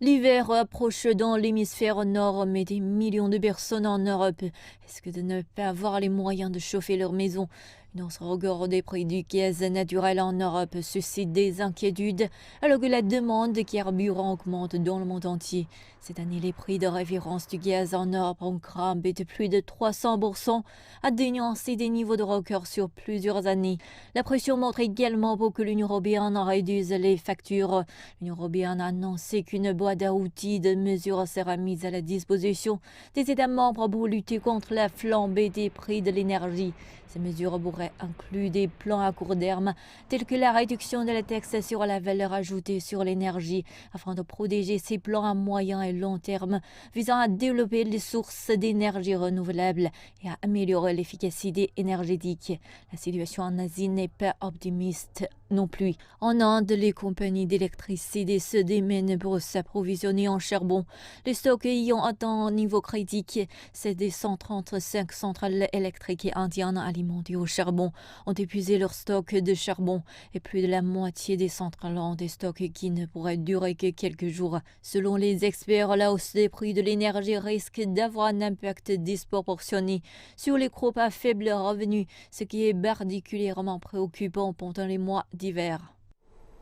L'hiver approche dans l'hémisphère nord, mais des millions de personnes en Europe risquent de ne pas avoir les moyens de chauffer leur maison. Une hausse record des prix du gaz naturel en Europe suscite des inquiétudes, alors que la demande de carburant augmente dans le monde entier. Cette année, les prix de référence du gaz en Europe ont grimpé de plus de 300%, atteignant ainsi des niveaux de record sur plusieurs années. La pression montre également pour que l'Union européenne réduise les factures. L'Union européenne a annoncé qu'une boîte à outils de mesure sera mise à la disposition des États membres pour lutter contre la flambée des prix de l'énergie. Ces mesures pourraient inclure des plans à court terme, tels que la réduction de la taxe sur la valeur ajoutée sur l'énergie, afin de protéger ces plans à moyen et long terme, visant à développer les sources d'énergie renouvelables et à améliorer l'efficacité énergétique. La situation en Asie n'est pas optimiste non plus. En Inde, les compagnies d'électricité se démènent pour s'approvisionner en charbon. Les stocks y ont atteint un niveau critique. C'est des 135 centrales électriques indiennes alimentées au charbon ont épuisé leur stock de charbon et plus de la moitié des centrales ont des stocks qui ne pourraient durer que quelques jours. Selon les experts, la hausse des prix de l'énergie risque d'avoir un impact disproportionné sur les groupes à faible revenu, ce qui est particulièrement préoccupant pendant les mois d'hiver.